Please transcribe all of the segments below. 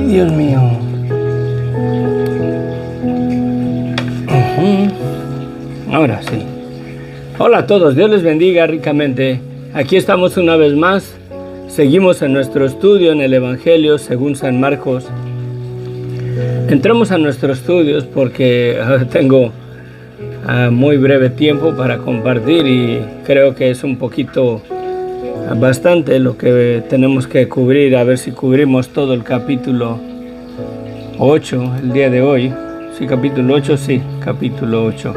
Dios mío. Ahora sí. Hola a todos, Dios les bendiga ricamente. Aquí estamos una vez más. Seguimos en nuestro estudio en el Evangelio según San Marcos. Entramos a nuestros estudios porque tengo muy breve tiempo para compartir y creo que es un poquito bastante lo que tenemos que cubrir. A ver si cubrimos todo el capítulo 8 el día de hoy. Sí, capítulo 8, sí, capítulo 8.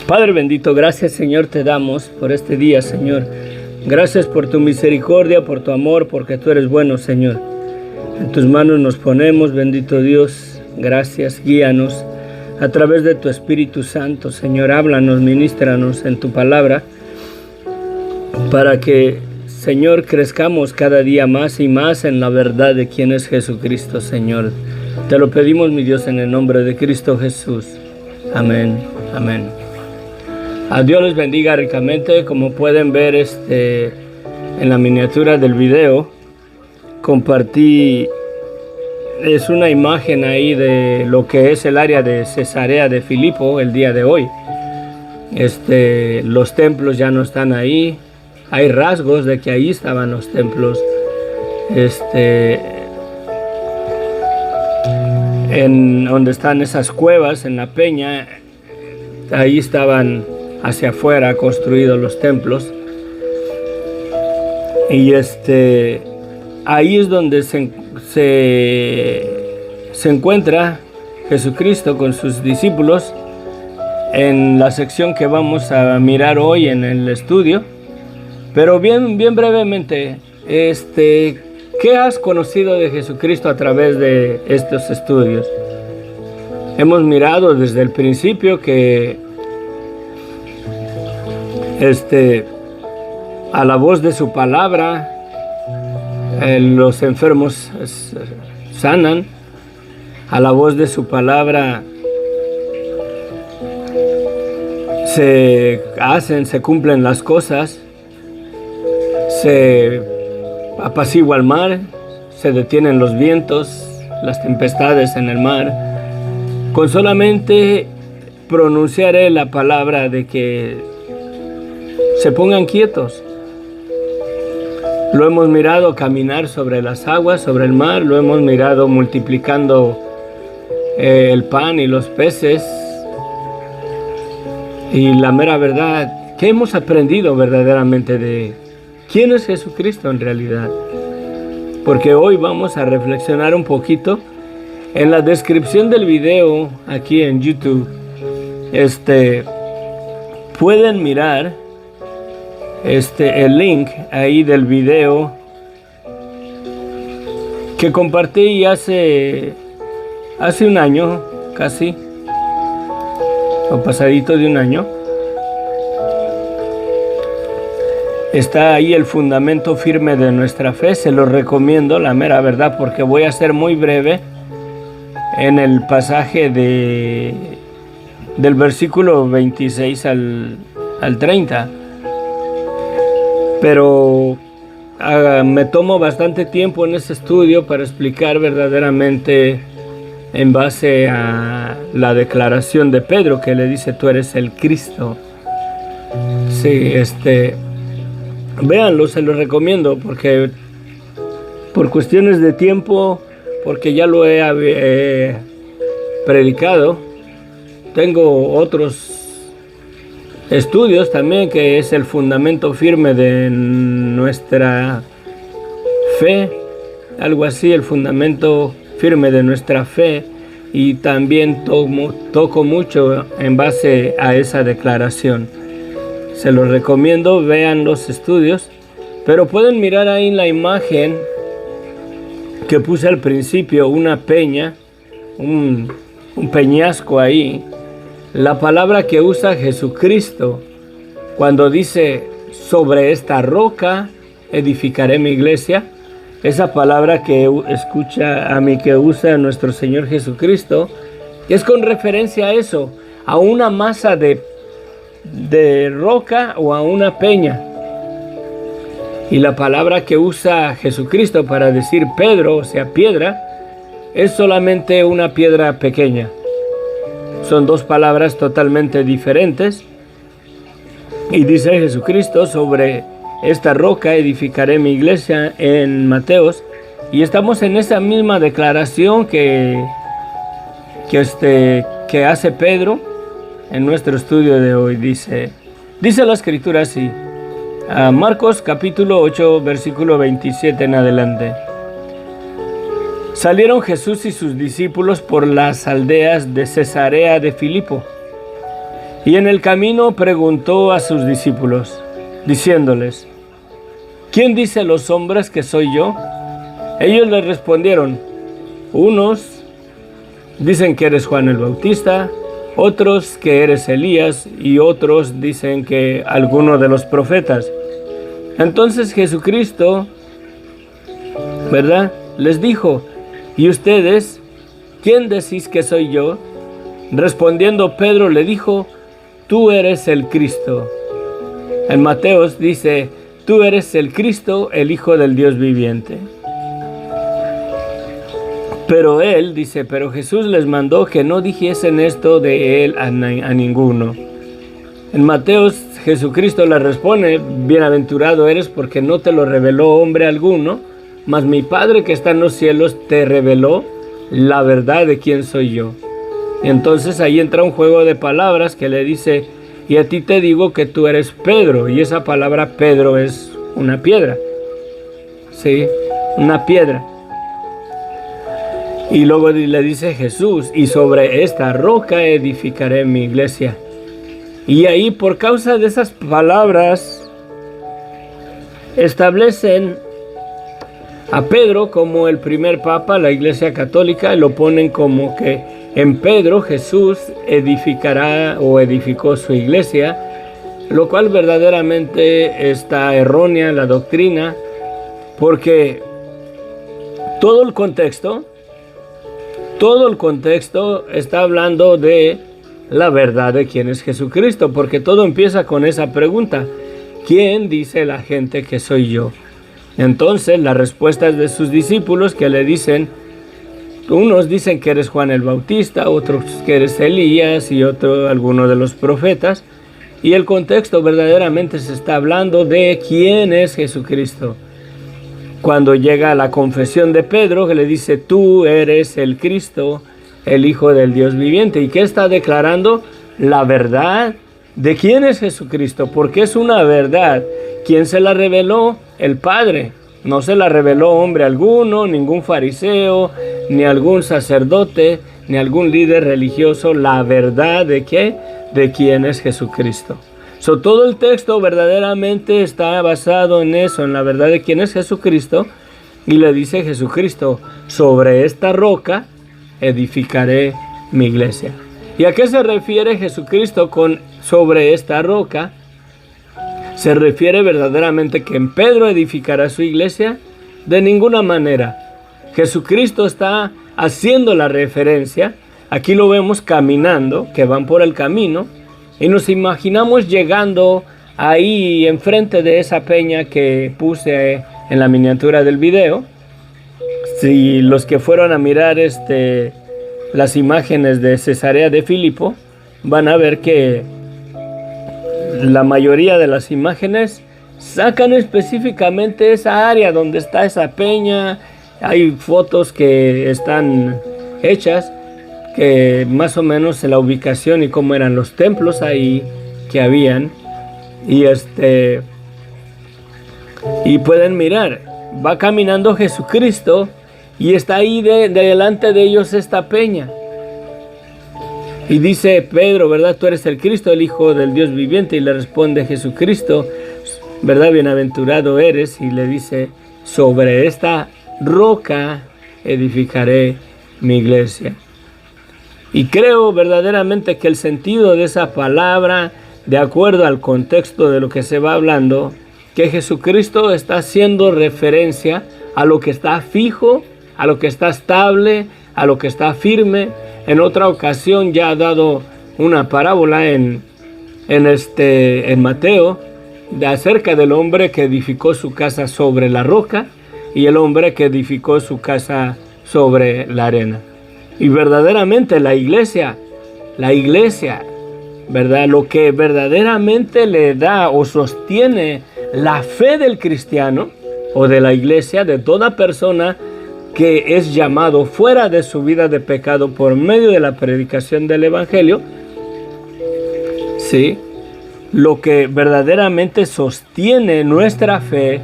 Padre bendito, gracias Señor te damos por este día, Señor. Gracias por tu misericordia, por tu amor, porque tú eres bueno, Señor. En tus manos nos ponemos, bendito Dios. Gracias, guíanos a través de tu Espíritu Santo, Señor. Háblanos, ministranos en tu palabra, para que, Señor, crezcamos cada día más y más en la verdad de quién es Jesucristo, Señor. Te lo pedimos, mi Dios, en el nombre de Cristo Jesús. Amén, amén. A Dios les bendiga ricamente. Como pueden ver en la miniatura del video, compartí, es una imagen ahí de lo que es el área de Cesarea de Filipo el día de hoy. Los templos ya no están ahí. Hay rasgos de que ahí estaban los templos. En donde están esas cuevas, en la peña, ahí estaban hacia afuera construidos los templos. Y ahí es donde se encuentra Jesucristo con sus discípulos en la sección que vamos a mirar hoy en el estudio. Pero bien brevemente, ¿qué has conocido de Jesucristo a través de estos estudios? Hemos mirado desde el principio que a la voz de su palabra, los enfermos sanan. A la voz de su palabra se cumplen las cosas. Se apacigua el mar, se detienen los vientos, las tempestades en el mar. Con solamente pronunciar la palabra de que se pongan quietos. Lo hemos mirado caminar sobre las aguas, sobre el mar. Lo hemos mirado multiplicando el pan y los peces. Y la mera verdad, ¿qué hemos aprendido verdaderamente de quién es Jesucristo en realidad? Porque hoy vamos a reflexionar un poquito. En la descripción del video aquí en YouTube, pueden mirar el link ahí del video que compartí hace un año, casi, o pasadito de un año. Está ahí el fundamento firme de nuestra fe. Se lo recomiendo, la mera verdad, porque voy a ser muy breve en el pasaje del versículo 26 al 30. Pero me tomo bastante tiempo en ese estudio para explicar verdaderamente en base a la declaración de Pedro, que le dice: tú eres el Cristo. Sí, véanlo, se los recomiendo, porque por cuestiones de tiempo, porque ya lo he predicado, tengo otros estudios también, que es el fundamento firme de nuestra fe, algo así, el fundamento firme de nuestra fe, y también toco mucho en base a esa declaración. Se los recomiendo, vean los estudios, pero pueden mirar ahí en la imagen que puse al principio, una peña, un peñasco ahí. La palabra que usa Jesucristo cuando dice: sobre esta roca edificaré mi iglesia, esa palabra que que usa nuestro Señor Jesucristo, es con referencia a eso, a una masa de roca o a una peña. Y la palabra que usa Jesucristo para decir Pedro, o sea, piedra, es solamente una piedra pequeña. Son dos palabras totalmente diferentes. Y dice Jesucristo: sobre esta roca edificaré mi iglesia, en Mateos. Y estamos en esa misma declaración que hace Pedro en nuestro estudio de hoy. Dice la escritura así, Marcos capítulo 8, versículo 27 en adelante. Salieron Jesús y sus discípulos por las aldeas de Cesarea de Filipo, y en el camino preguntó a sus discípulos, diciéndoles: ¿quién dice los hombres que soy yo? Ellos le respondieron: unos dicen que eres Juan el Bautista, otros que eres Elías, y otros dicen que alguno de los profetas. Entonces Jesucristo, ¿verdad?, les dijo: ¿y ustedes quién decís que soy yo? Respondiendo Pedro le dijo: tú eres el Cristo. En Mateos dice: tú eres el Cristo, el Hijo del Dios viviente. Pero Jesús les mandó que no dijesen esto de él a ninguno. En Mateos, Jesucristo le responde: bienaventurado eres porque no te lo reveló hombre alguno, mas mi Padre que está en los cielos te reveló la verdad de quién soy yo. Y entonces ahí entra un juego de palabras que le dice: y a ti te digo que tú eres Pedro. Y esa palabra Pedro es una piedra. Sí, una piedra. Y luego le dice Jesús: y sobre esta roca edificaré mi iglesia. Y ahí, por causa de esas palabras, establecen a Pedro como el primer papa, la Iglesia Católica, y lo ponen como que en Pedro Jesús edificará o edificó su iglesia, lo cual verdaderamente está errónea la doctrina, porque todo el contexto está hablando de la verdad de quién es Jesucristo, porque todo empieza con esa pregunta: ¿quién dice la gente que soy yo? Entonces las respuestas de sus discípulos que le dicen, unos dicen que eres Juan el Bautista, otros que eres Elías y alguno de los profetas, y el contexto verdaderamente se está hablando de quién es Jesucristo. Cuando llega la confesión de Pedro, que le dice: tú eres el Cristo, el Hijo del Dios viviente. ¿Y qué está declarando? La verdad de quién es Jesucristo, porque es una verdad. ¿Quién se la reveló? El Padre. No se la reveló hombre alguno, ningún fariseo, ni algún sacerdote, ni algún líder religioso. La verdad de qué? De quién es Jesucristo. Todo el texto verdaderamente está basado en eso, en la verdad de quién es Jesucristo. Y le dice Jesucristo: sobre esta roca edificaré mi iglesia. ¿Y a qué se refiere Jesucristo con sobre esta roca? ¿Se refiere verdaderamente que en Pedro edificará su iglesia? De ninguna manera. Jesucristo está haciendo la referencia. Aquí lo vemos caminando, que van por el camino, y nos imaginamos llegando ahí enfrente de esa peña que puse en la miniatura del video. Si los que fueron a mirar las imágenes de Cesarea de Filipo, van a ver que la mayoría de las imágenes sacan específicamente esa área donde está esa peña. Hay fotos que están hechas, que más o menos la ubicación y cómo eran los templos ahí que habían. Y pueden mirar, va caminando Jesucristo y está ahí delante de ellos esta peña. Y dice Pedro: ¿verdad? Tú eres el Cristo, el Hijo del Dios viviente. Y le responde Jesucristo: ¿verdad? Bienaventurado eres. Y le dice: sobre esta roca edificaré mi iglesia. Y creo verdaderamente que el sentido de esa palabra, de acuerdo al contexto de lo que se va hablando, que Jesucristo está haciendo referencia a lo que está fijo, a lo que está estable, a lo que está firme. En otra ocasión ya ha dado una parábola en Mateo, acerca del hombre que edificó su casa sobre la roca y el hombre que edificó su casa sobre la arena. Y verdaderamente la iglesia, ¿verdad? Lo que verdaderamente le da o sostiene la fe del cristiano o de la iglesia, de toda persona que es llamado fuera de su vida de pecado por medio de la predicación del evangelio, ¿sí? Lo que verdaderamente sostiene nuestra fe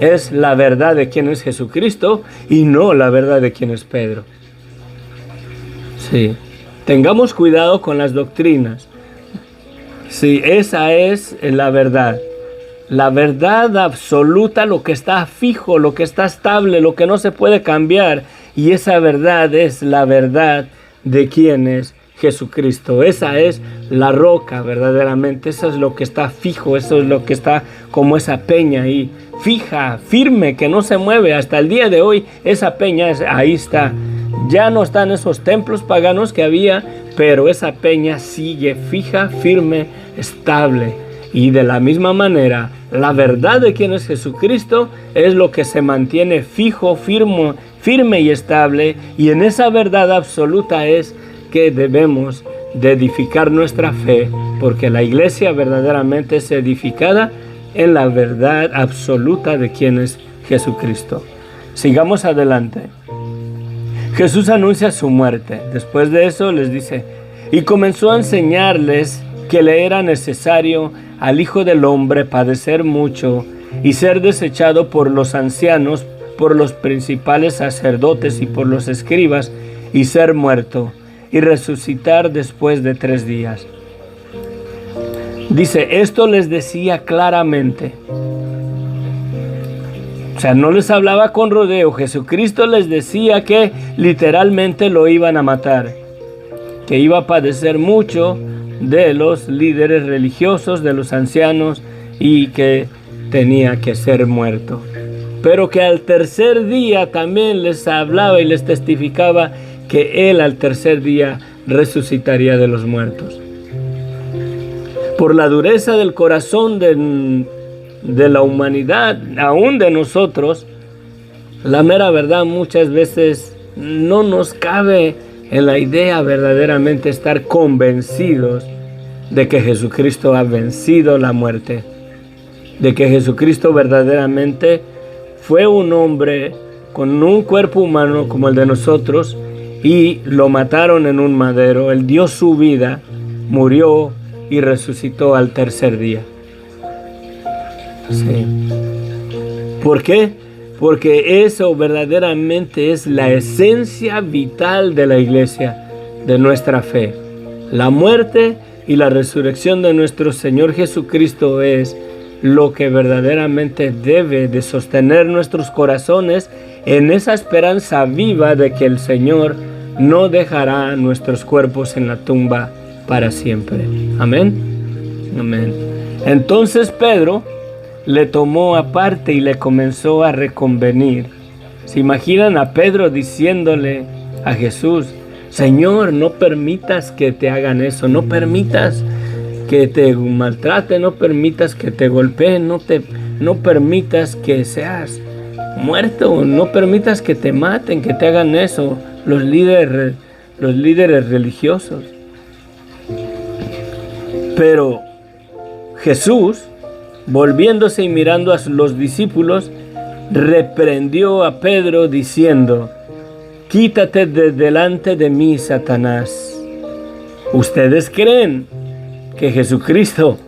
es la verdad de quién es Jesucristo y no la verdad de quién es Pedro. Sí. Tengamos cuidado con las doctrinas. Sí, esa es la verdad. La verdad absoluta, lo que está fijo, lo que está estable, lo que no se puede cambiar. Y esa verdad es la verdad de quién es Jesucristo. Esa es la roca verdaderamente. Eso es lo que está fijo. Eso es lo que está como esa peña ahí. Fija, firme, que no se mueve. Hasta el día de hoy esa peña ahí está. Ya no están esos templos paganos que había, pero esa peña sigue fija, firme, estable. Y de la misma manera, la verdad de quién es Jesucristo es lo que se mantiene fijo, firme y estable. Y en esa verdad absoluta es que debemos de edificar nuestra fe, porque la iglesia verdaderamente es edificada en la verdad absoluta de quién es Jesucristo. Sigamos adelante. Jesús anuncia su muerte. Después de eso les dice, y comenzó a enseñarles que le era necesario al Hijo del Hombre padecer mucho y ser desechado por los ancianos, por los principales sacerdotes y por los escribas, y ser muerto, y resucitar después de 3 días. Dice, esto les decía claramente. O sea, no les hablaba con rodeo. Jesucristo les decía que literalmente lo iban a matar, que iba a padecer mucho de los líderes religiosos, de los ancianos, y que tenía que ser muerto. Pero que al tercer día también les hablaba y les testificaba que Él al tercer día resucitaría de los muertos. Por la dureza del corazón de la humanidad, aún de nosotros, la mera verdad muchas veces no nos cabe en la idea verdaderamente estar convencidos de que Jesucristo ha vencido la muerte, de que Jesucristo verdaderamente fue un hombre con un cuerpo humano como el de nosotros y lo mataron en un madero. Él dio su vida, murió y resucitó al tercer día. Sí. ¿Por qué? Porque eso verdaderamente es la esencia vital de la iglesia, de nuestra fe. La muerte y la resurrección de nuestro Señor Jesucristo es lo que verdaderamente debe de sostener nuestros corazones en esa esperanza viva de que el Señor no dejará nuestros cuerpos en la tumba para siempre. Amén. Amén. Entonces Pedro le tomó aparte y le comenzó a reconvenir. ¿Se imaginan a Pedro diciéndole a Jesús, Señor, no permitas que te hagan eso, no permitas que te maltraten, no permitas que te golpeen, no permitas que seas muerto, no permitas que te maten, que te hagan eso los líderes religiosos? Pero Jesús, volviéndose y mirando a los discípulos, reprendió a Pedro diciendo, quítate de delante de mí, Satanás. ¿Ustedes creen que Jesucristo,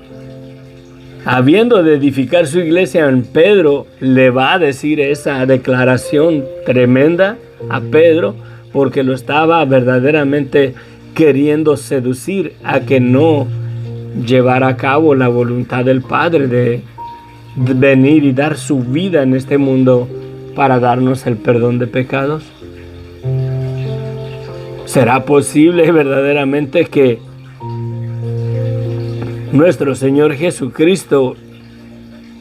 habiendo de edificar su iglesia en Pedro, le va a decir esa declaración tremenda a Pedro? Porque lo estaba verdaderamente queriendo seducir a que no llevar a cabo la voluntad del Padre de venir y dar su vida en este mundo para darnos el perdón de pecados. ¿Será posible verdaderamente que nuestro Señor Jesucristo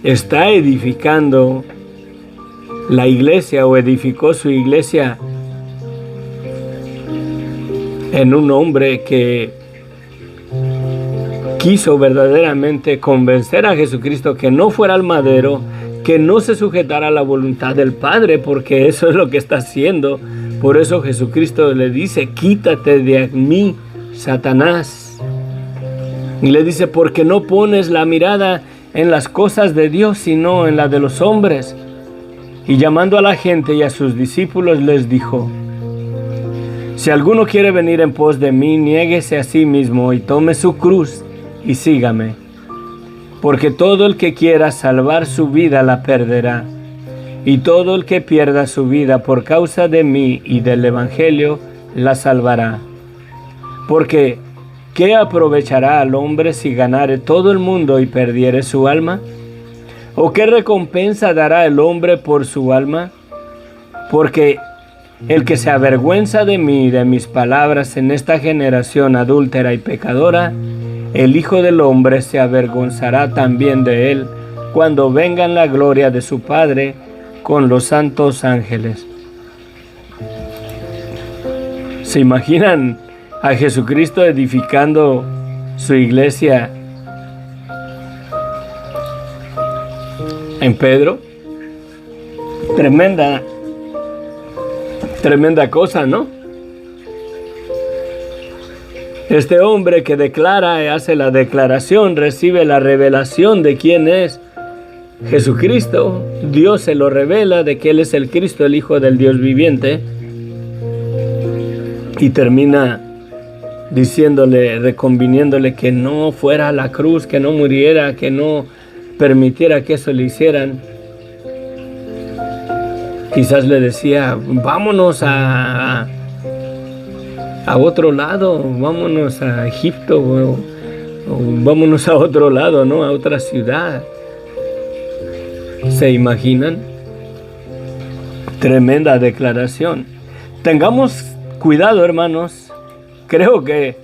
está edificando la iglesia o edificó su iglesia en un hombre que quiso verdaderamente convencer a Jesucristo que no fuera al madero, que no se sujetara a la voluntad del Padre, porque eso es lo que está haciendo. Por eso Jesucristo le dice, quítate de mí, Satanás. Y le dice, porque no pones la mirada en las cosas de Dios, sino en la de los hombres. Y llamando a la gente y a sus discípulos les dijo, si alguno quiere venir en pos de mí, niéguese a sí mismo y tome su cruz y sígame. Porque todo el que quiera salvar su vida la perderá, y todo el que pierda su vida por causa de mí y del Evangelio la salvará. Porque ¿qué aprovechará al hombre si ganare todo el mundo y perdiere su alma? ¿O qué recompensa dará el hombre por su alma? Porque el que se avergüenza de mí y de mis palabras en esta generación adúltera y pecadora, el Hijo del Hombre se avergonzará también de él cuando venga en la gloria de su Padre con los santos ángeles. ¿Se imaginan a Jesucristo edificando su iglesia en Pedro? Tremenda cosa, ¿no? Este hombre que declara y hace la declaración, recibe la revelación de quién es Jesucristo. Dios se lo revela de que Él es el Cristo, el Hijo del Dios viviente. Y termina diciéndole, reconviniéndole que no fuera a la cruz, que no muriera, que no permitiera que eso le hicieran. Quizás le decía, vámonos a otro lado, vámonos a Egipto, o vámonos a otro lado, ¿no? A otra ciudad. ¿Se imaginan? Tremenda declaración. Tengamos cuidado, hermanos. Creo que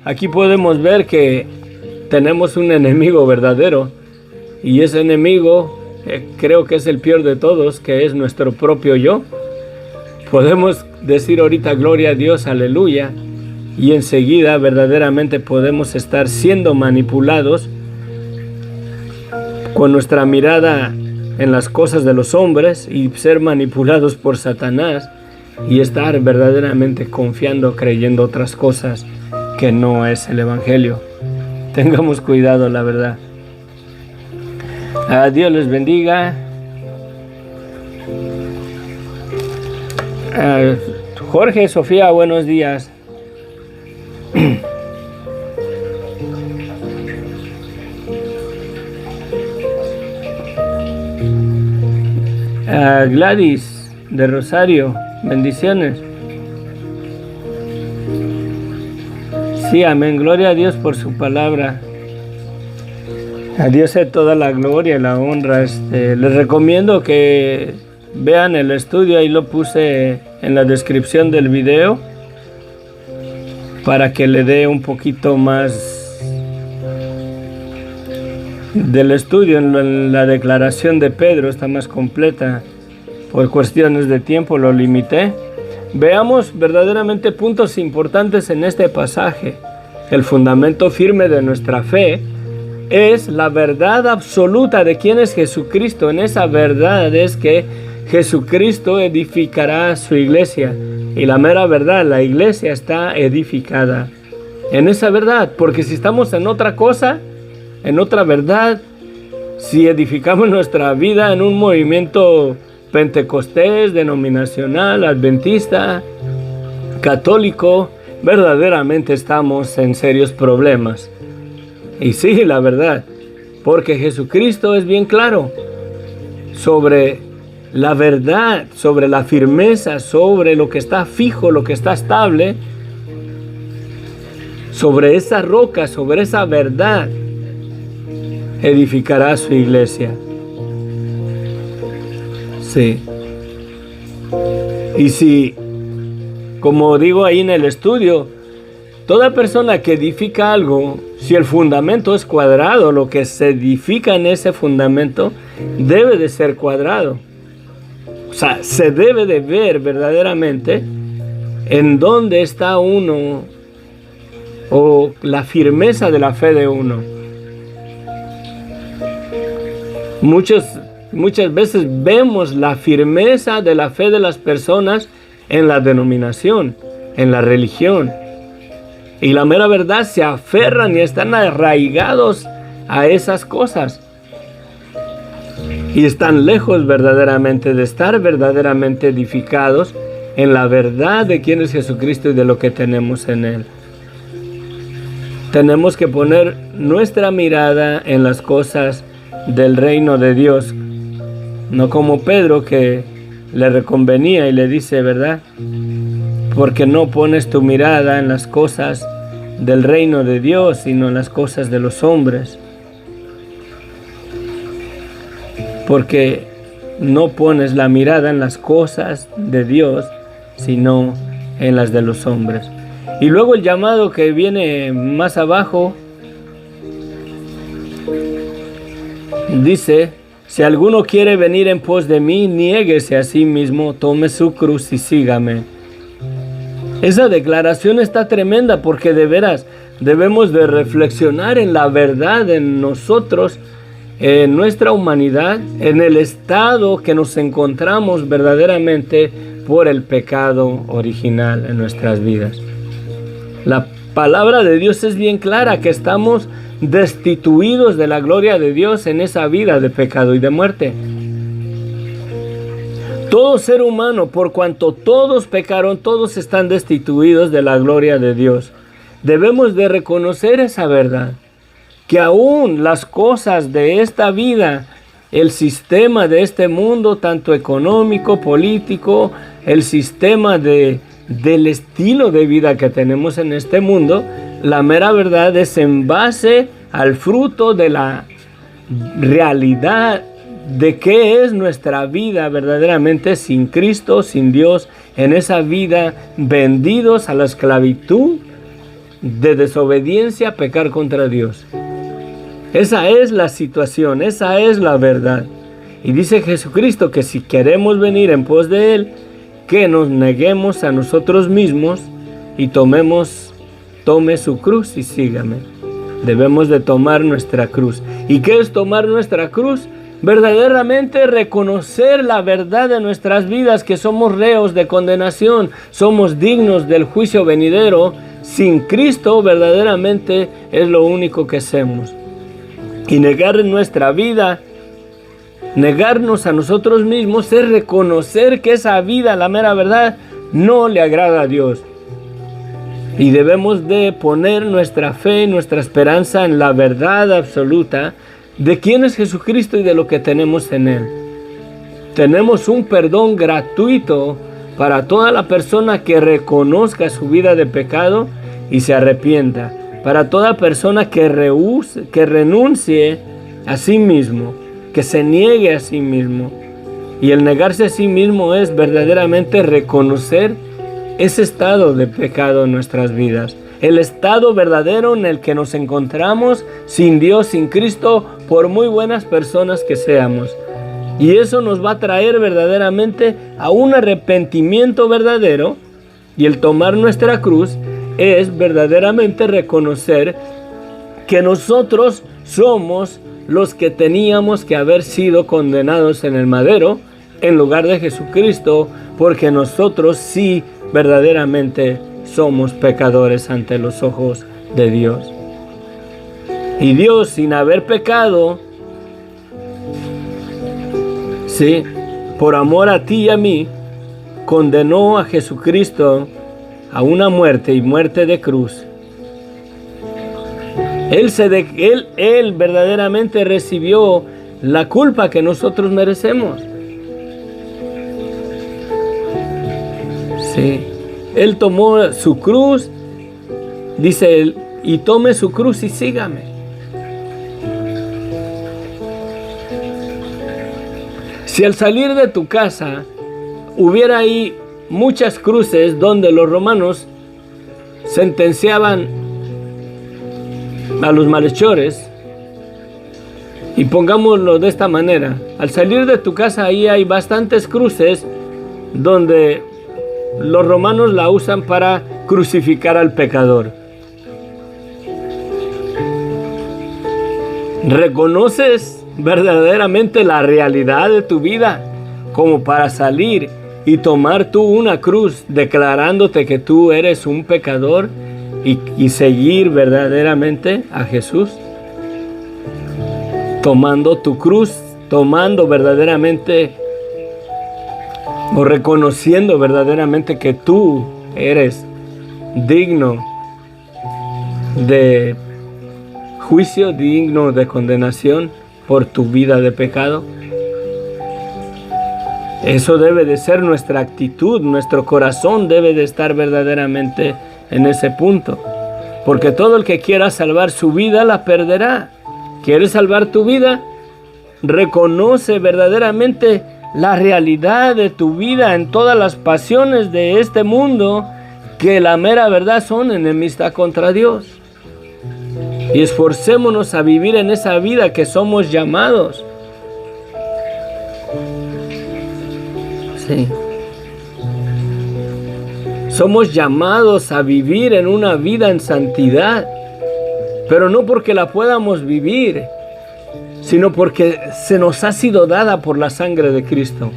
aquí podemos ver que tenemos un enemigo verdadero, y ese enemigo creo que es el peor de todos, que es nuestro propio yo. Podemos decir ahorita gloria a Dios, aleluya, y enseguida verdaderamente podemos estar siendo manipulados con nuestra mirada en las cosas de los hombres y ser manipulados por Satanás y estar verdaderamente confiando, creyendo otras cosas que no es el Evangelio. Tengamos cuidado, la verdad. Dios les bendiga. Jorge, Sofía, buenos días. Gladys de Rosario, bendiciones. Sí, amén, gloria a Dios por su palabra. A Dios sea toda la gloria y la honra. Les recomiendo que vean el estudio, ahí lo puse en la descripción del video para que le dé un poquito más del estudio. En la declaración de Pedro está más completa. Por cuestiones de tiempo lo limité. Veamos verdaderamente puntos importantes en este pasaje. El fundamento firme de nuestra fe es la verdad absoluta de quién es Jesucristo. En esa verdad es que Jesucristo edificará su iglesia. Y la mera verdad, la iglesia está edificada en esa verdad. Porque si estamos en otra cosa, en otra verdad, si edificamos nuestra vida en un movimiento pentecostés, denominacional, adventista, católico, verdaderamente estamos en serios problemas. Y sí, la verdad, porque Jesucristo es bien claro sobre la verdad, sobre la firmeza, sobre lo que está fijo, lo que está estable, sobre esa roca, sobre esa verdad, edificará su iglesia. Sí. Y si, como digo ahí en el estudio, toda persona que edifica algo, si el fundamento es cuadrado, lo que se edifica en ese fundamento debe de ser cuadrado. O sea, se debe de ver verdaderamente en dónde está uno o la firmeza de la fe de uno. Muchas veces vemos la firmeza de la fe de las personas en la denominación, en la religión. Y la mera verdad, se aferran y están arraigados a esas cosas. Y están lejos verdaderamente de estar verdaderamente edificados en la verdad de quién es Jesucristo y de lo que tenemos en Él. Tenemos que poner nuestra mirada en las cosas del reino de Dios. No como Pedro, que le reconvenía y le dice, ¿verdad? Porque no pones tu mirada en las cosas del reino de Dios, sino en las cosas de los hombres. Porque no pones la mirada en las cosas de Dios, sino en las de los hombres. Y luego el llamado que viene más abajo, dice, si alguno quiere venir en pos de mí, niéguese a sí mismo, tome su cruz y sígame. Esa declaración está tremenda, porque de veras debemos de reflexionar en la verdad en nosotros, en nuestra humanidad, en el estado que nos encontramos verdaderamente por el pecado original en nuestras vidas. La palabra de Dios es bien clara, que estamos destituidos de la gloria de Dios en esa vida de pecado y de muerte. Todo ser humano, por cuanto todos pecaron, todos están destituidos de la gloria de Dios. Debemos de reconocer esa verdad, que aún las cosas de esta vida, el sistema de este mundo, tanto económico, político, el sistema del estilo de vida que tenemos en este mundo, la mera verdad es en base al fruto de la realidad de qué es nuestra vida verdaderamente sin Cristo, sin Dios, en esa vida vendidos a la esclavitud de desobediencia, pecar contra Dios. Esa es la situación, esa es la verdad. Y dice Jesucristo que si queremos venir en pos de Él, que nos neguemos a nosotros mismos y tome su cruz y sígame. Debemos de tomar nuestra cruz. ¿Y qué es tomar nuestra cruz? Verdaderamente reconocer la verdad de nuestras vidas, que somos reos de condenación, somos dignos del juicio venidero. Sin Cristo verdaderamente es lo único que hacemos. Y negar nuestra vida, negarnos a nosotros mismos, es reconocer que esa vida, la mera verdad, no le agrada a Dios. Y debemos de poner nuestra fe, nuestra esperanza en la verdad absoluta de quién es Jesucristo y de lo que tenemos en Él. Tenemos un perdón gratuito para toda la persona que reconozca su vida de pecado y se arrepienta. Para toda persona que renuncie a sí mismo, que se niegue a sí mismo. Y el negarse a sí mismo es verdaderamente reconocer ese estado de pecado en nuestras vidas. El estado verdadero en el que nos encontramos sin Dios, sin Cristo, por muy buenas personas que seamos. Y eso nos va a traer verdaderamente a un arrepentimiento verdadero. Y el tomar nuestra cruz es verdaderamente reconocer que nosotros somos los que teníamos que haber sido condenados en el madero en lugar de Jesucristo, porque nosotros sí verdaderamente somos pecadores ante los ojos de Dios. Y Dios, sin haber pecado, sí, por amor a ti y a mí, condenó a Jesucristo a una muerte y muerte de cruz. Él verdaderamente recibió la culpa que nosotros merecemos. Sí. Él tomó su cruz, dice él, y tome su cruz y sígame. Si al salir de tu casa hubiera ahí muchas cruces donde los romanos sentenciaban a los malhechores, y pongámoslo de esta manera, al salir de tu casa ahí hay bastantes cruces donde los romanos la usan para crucificar al pecador. ¿Reconoces verdaderamente la realidad de tu vida como para salir y tomar tú una cruz declarándote que tú eres un pecador y seguir verdaderamente a Jesús? Tomando tu cruz, tomando verdaderamente o reconociendo verdaderamente que tú eres digno de juicio, digno de condenación por tu vida de pecado. Eso debe de ser nuestra actitud, nuestro corazón debe de estar verdaderamente en ese punto. Porque todo el que quiera salvar su vida la perderá. ¿Quieres salvar tu vida? Reconoce verdaderamente la realidad de tu vida en todas las pasiones de este mundo, que la mera verdad son enemistad contra Dios. Y esforcémonos a vivir en esa vida que somos llamados. Sí. Somos llamados a vivir en una vida en santidad, pero no porque la podamos vivir, sino porque se nos ha sido dada por la sangre de Cristo.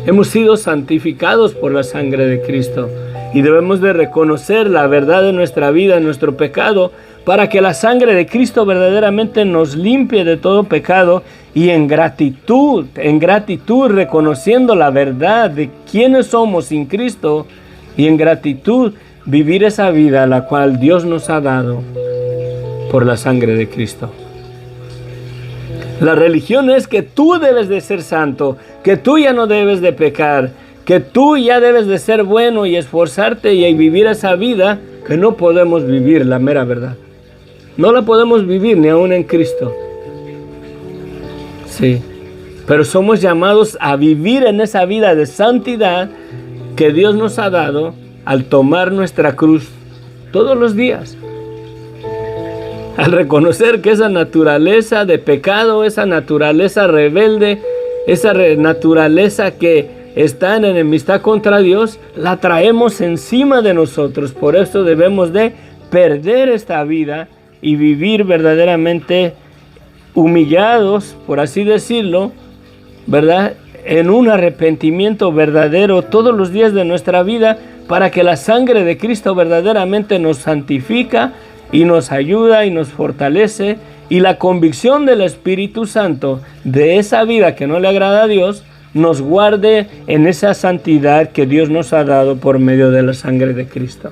Hemos sido santificados por la sangre de Cristo y debemos de reconocer la verdad de nuestra vida, nuestro pecado, para que la sangre de Cristo verdaderamente nos limpie de todo pecado y en gratitud, reconociendo la verdad de quiénes somos sin Cristo y en gratitud vivir esa vida la cual Dios nos ha dado por la sangre de Cristo. La religión es que tú debes de ser santo, que tú ya no debes de pecar, que tú ya debes de ser bueno y esforzarte y vivir esa vida que no podemos vivir, la mera verdad. No la podemos vivir ni aún en Cristo. Sí, pero somos llamados a vivir en esa vida de santidad que Dios nos ha dado al tomar nuestra cruz todos los días. Al reconocer que esa naturaleza de pecado, esa naturaleza rebelde, esa naturaleza que está en enemistad contra Dios, la traemos encima de nosotros. Por eso debemos de perder esta vida y vivir verdaderamente humillados, por así decirlo, ¿verdad? En un arrepentimiento verdadero todos los días de nuestra vida, para que la sangre de Cristo verdaderamente nos santifica y nos ayuda y nos fortalece, y la convicción del Espíritu Santo de esa vida que no le agrada a Dios nos guarde en esa santidad que Dios nos ha dado por medio de la sangre de Cristo.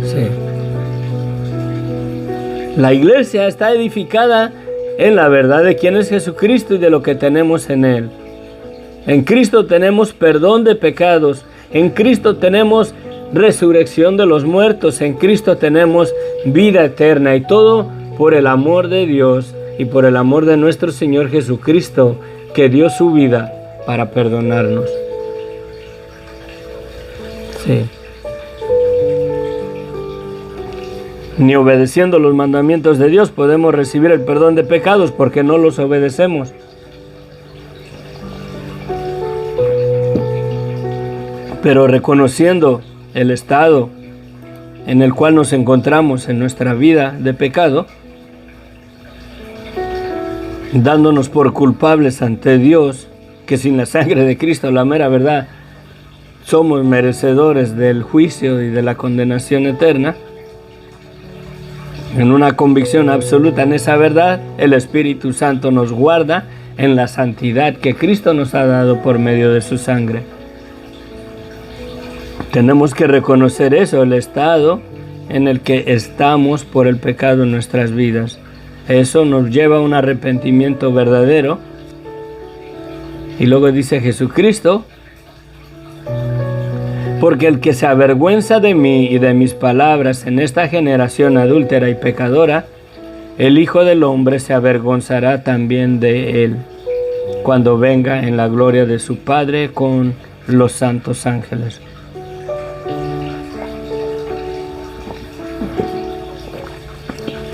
Sí. La iglesia está edificada en la verdad de quién es Jesucristo y de lo que tenemos en Él. En Cristo tenemos perdón de pecados, en Cristo tenemos resurrección de los muertos, en Cristo tenemos vida eterna, y todo por el amor de Dios y por el amor de nuestro Señor Jesucristo, que dio su vida para perdonarnos. Sí. Ni obedeciendo los mandamientos de Dios podemos recibir el perdón de pecados, porque no los obedecemos. Pero reconociendo el estado en el cual nos encontramos en nuestra vida de pecado, dándonos por culpables ante Dios, que sin la sangre de Cristo, la mera verdad, somos merecedores del juicio y de la condenación eterna, en una convicción absoluta en esa verdad, el Espíritu Santo nos guarda en la santidad que Cristo nos ha dado por medio de su sangre. Tenemos que reconocer eso, el estado en el que estamos por el pecado en nuestras vidas. Eso nos lleva a un arrepentimiento verdadero. Y luego dice Jesucristo: porque el que se avergüenza de mí y de mis palabras en esta generación adúltera y pecadora, el Hijo del Hombre se avergonzará también de él, cuando venga en la gloria de su Padre con los santos ángeles.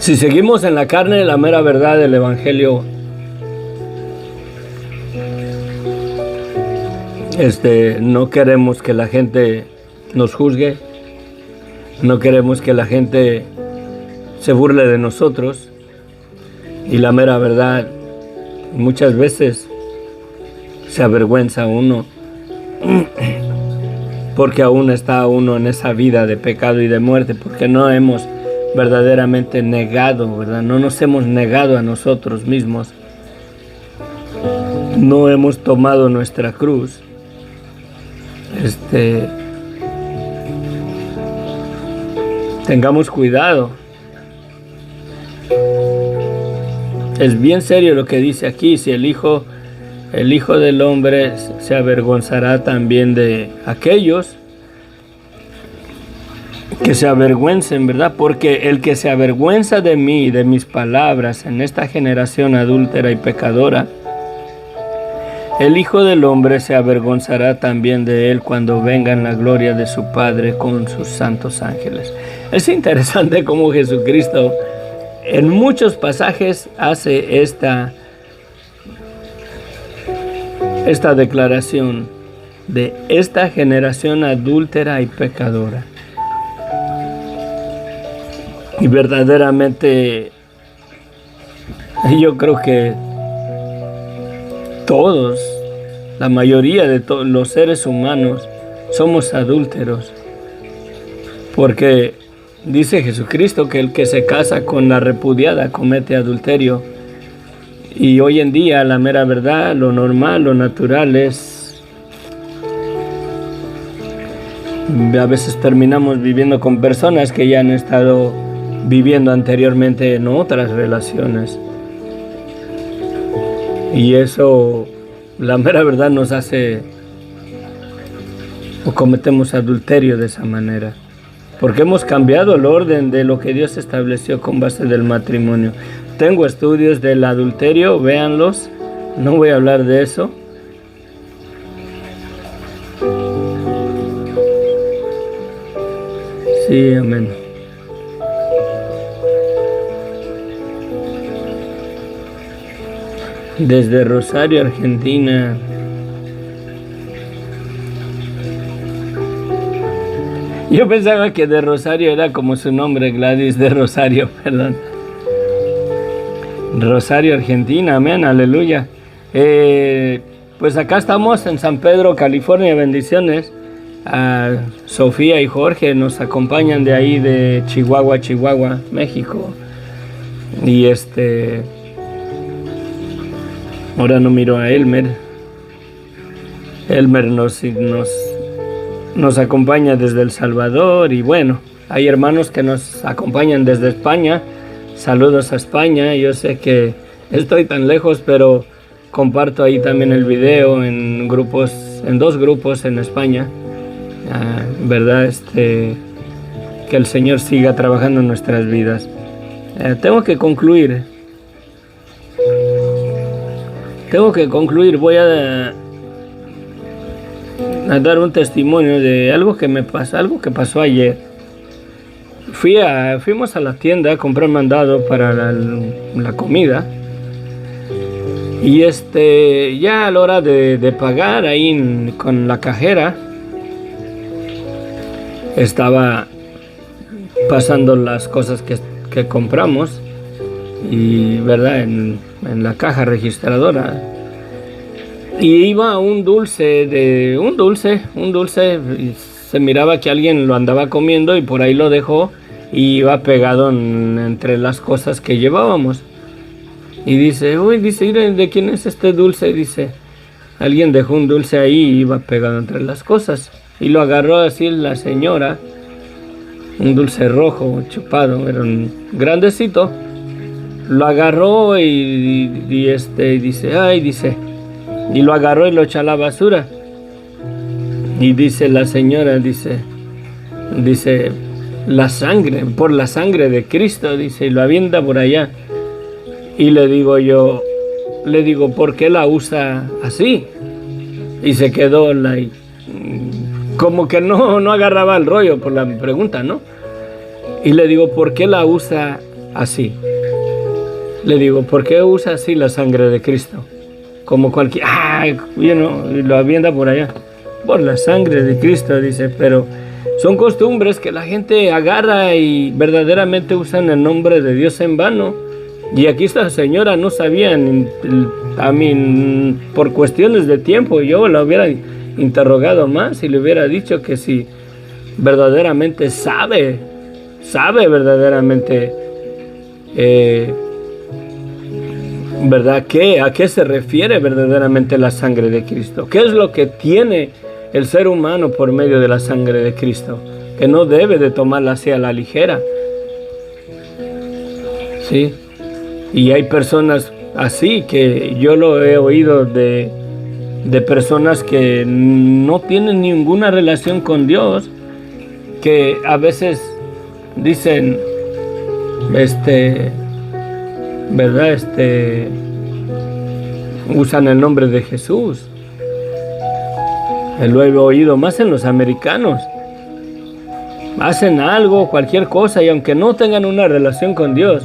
Si seguimos en la carne, la mera verdad del Evangelio, no queremos que la gente nos juzgue, no queremos que la gente se burle de nosotros, Y la mera verdad, muchas veces se avergüenza uno porque aún está uno en esa vida de pecado y de muerte, porque no hemos verdaderamente negado, ¿verdad? No nos hemos negado a nosotros mismos. No hemos tomado nuestra cruz. Tengamos cuidado. Es bien serio lo que dice aquí. Si el Hijo del Hombre se avergonzará también de aquellos que se avergüencen, ¿verdad? Porque el que se avergüenza de mí y de mis palabras en esta generación adúltera y pecadora, el Hijo del Hombre se avergonzará también de él cuando venga en la gloria de su Padre con sus santos ángeles. Es interesante cómo Jesucristo en muchos pasajes hace esta declaración de esta generación adúltera y pecadora. Y verdaderamente yo creo que todos, la mayoría de los seres humanos somos adúlteros, porque dice Jesucristo que el que se casa con la repudiada comete adulterio. Y hoy en día la mera verdad, lo normal, lo natural es, a veces terminamos viviendo con personas que ya han estado viviendo anteriormente en otras relaciones. Y eso, la mera verdad, nos hace o cometemos adulterio de esa manera, porque hemos cambiado el orden de lo que Dios estableció con base del matrimonio. Tengo estudios del adulterio, véanlos, no voy a hablar de eso. Sí, amén. Desde Rosario, Argentina. Yo pensaba que de Rosario era como su nombre, Gladys de Rosario, perdón. Rosario, Argentina, amén, aleluya. Pues acá estamos en San Pedro, California, bendiciones. Sofía y Jorge nos acompañan de ahí, de Chihuahua, México. Y ahora no miro a Elmer. Elmer nos acompaña desde El Salvador. Y bueno, hay hermanos que nos acompañan desde España. Saludos a España. Yo sé que estoy tan lejos, pero comparto ahí también el video en dos grupos en España. ¿Verdad? Que el Señor siga trabajando en nuestras vidas. Tengo que concluir. Voy a dar un testimonio de algo que me pasó, algo que pasó ayer. Fuimos a la tienda a comprar mandado para la comida. Y ya a la hora de pagar ahí con la cajera, estaba pasando las cosas que compramos, y verdad, en la caja registradora, y iba un dulce, y se miraba que alguien lo andaba comiendo y por ahí lo dejó y iba pegado entre las cosas que llevábamos. Y dice, mira, ¿de quién es este dulce? Dice, alguien dejó un dulce ahí y iba pegado entre las cosas. Y lo agarró así la señora, un dulce rojo chupado, era un grandecito. Lo agarró y dice, y lo agarró y lo echó a la basura. Y dice la señora, dice, por la sangre de Cristo, dice, y lo avienta por allá. Y le digo, ¿por qué la usa así? Y se quedó como que no agarraba el rollo por la pregunta, ¿no? Y le digo, ¿por qué la usa así? Le digo, ¿por qué usa así la sangre de Cristo? Como cualquier, y lo avienta por allá. Por la sangre de Cristo, dice, pero son costumbres que la gente agarra y verdaderamente usan el nombre de Dios en vano. Y aquí esta señora no sabía, por cuestiones de tiempo, yo la hubiera interrogado más y le hubiera dicho que si verdaderamente sabe verdaderamente, ¿verdad? ¿A qué se refiere verdaderamente la sangre de Cristo? ¿Qué es lo que tiene el ser humano por medio de la sangre de Cristo? Que no debe de tomarla así a la ligera. ¿Sí? Y hay personas así que yo lo he oído de personas que no tienen ninguna relación con Dios, que a veces dicen, ¿verdad? Usan el nombre de Jesús. Lo he oído más en los americanos. Hacen algo, cualquier cosa, y aunque no tengan una relación con Dios,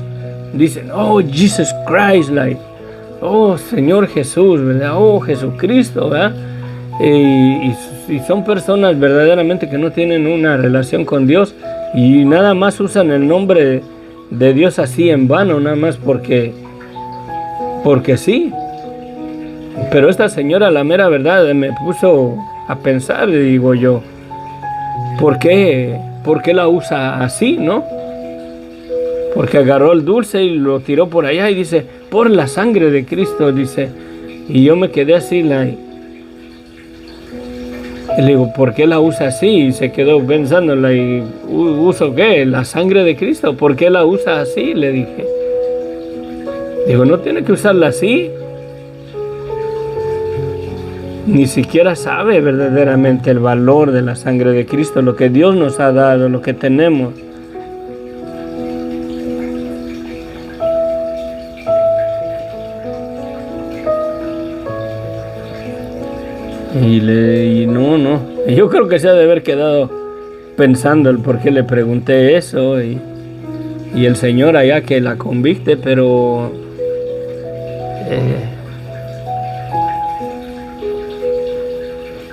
dicen, oh, Jesus Christ, like, oh, Señor Jesús, ¿verdad? Oh, Jesucristo, ¿verdad? Y son personas verdaderamente que no tienen una relación con Dios y nada más usan el nombre de Dios así en vano, nada más porque sí. Pero esta señora, la mera verdad, me puso a pensar, digo yo, ¿por qué la usa así, no? Porque agarró el dulce y lo tiró por allá y dice, por la sangre de Cristo, dice. Y yo me quedé así, y le digo, ¿por qué la usa así? Y se quedó pensándola, y ¿uso qué? ¿La sangre de Cristo? ¿Por qué la usa así? Le dije. Digo, no tiene que usarla así. Ni siquiera sabe verdaderamente el valor de la sangre de Cristo, lo que Dios nos ha dado, lo que tenemos. Y no. Yo creo que se ha de haber quedado pensando el por qué le pregunté eso. Y el Señor allá que la convicte, pero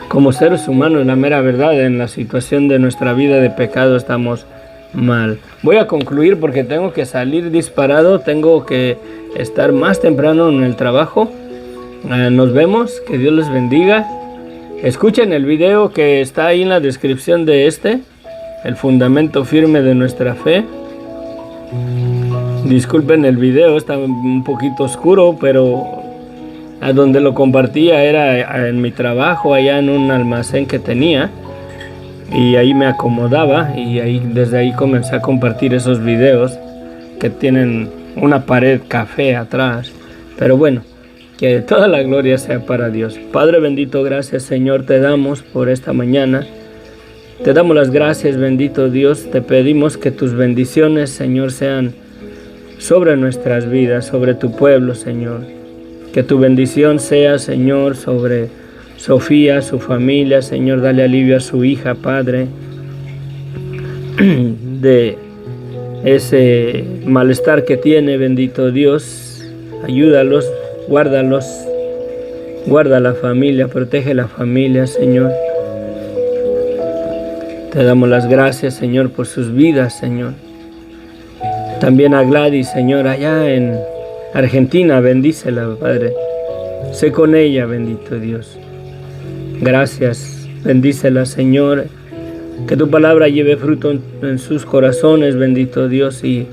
como seres humanos, la mera verdad, en la situación de nuestra vida de pecado estamos mal. Voy a concluir porque tengo que salir disparado, tengo que estar más temprano en el trabajo. Nos vemos, que Dios les bendiga. Escuchen el video que está ahí en la descripción de el fundamento firme de nuestra fe. Disculpen el video, está un poquito oscuro, pero a donde lo compartía era en mi trabajo, allá en un almacén que tenía, y ahí me acomodaba, y desde ahí comencé a compartir esos videos que tienen una pared café atrás. Pero bueno, que toda la gloria sea para Dios. Padre bendito, gracias Señor te damos por esta mañana. Te damos las gracias, bendito Dios. Te pedimos que tus bendiciones, Señor, sean sobre nuestras vidas, sobre tu pueblo, Señor. Que tu bendición sea, Señor, sobre Sofía, su familia, Señor. Dale alivio a su hija, Padre, de ese malestar que tiene, bendito Dios. Ayúdalos. Guárdalos, guarda la familia, protege la familia, Señor. Te damos las gracias, Señor, por sus vidas, Señor. También a Gladys, Señor, allá en Argentina, bendícela, Padre. Sé con ella, bendito Dios. Gracias, bendícela, Señor. Que tu palabra lleve fruto en sus corazones, bendito Dios, y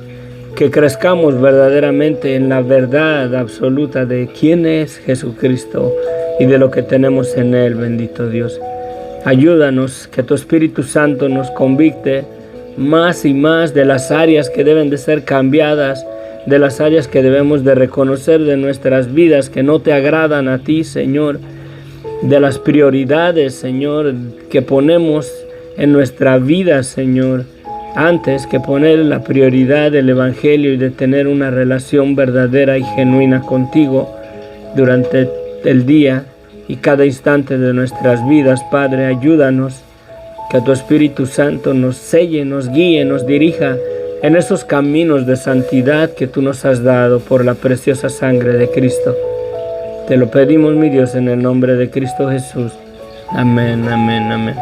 que crezcamos verdaderamente en la verdad absoluta de quién es Jesucristo y de lo que tenemos en Él, bendito Dios. Ayúdanos, que tu Espíritu Santo nos convicte más y más de las áreas que deben de ser cambiadas, de las áreas que debemos de reconocer de nuestras vidas que no te agradan a ti, Señor, de las prioridades, Señor, que ponemos en nuestra vida, Señor, antes que poner la prioridad del Evangelio y de tener una relación verdadera y genuina contigo durante el día y cada instante de nuestras vidas. Padre, ayúdanos, que tu Espíritu Santo nos selle, nos guíe, nos dirija en esos caminos de santidad que tú nos has dado por la preciosa sangre de Cristo. Te lo pedimos, mi Dios, en el nombre de Cristo Jesús. Amén, amén, amén.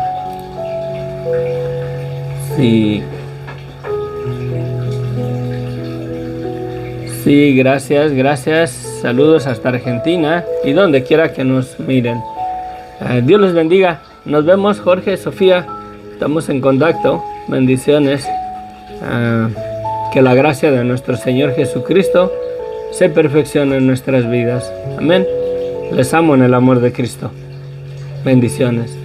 Sí, gracias, gracias. Saludos hasta Argentina y donde quiera que nos miren. Dios les bendiga. Nos vemos, Jorge, Sofía. Estamos en contacto. Bendiciones. Que la gracia de nuestro Señor Jesucristo se perfeccione en nuestras vidas. Amén. Les amo en el amor de Cristo. Bendiciones.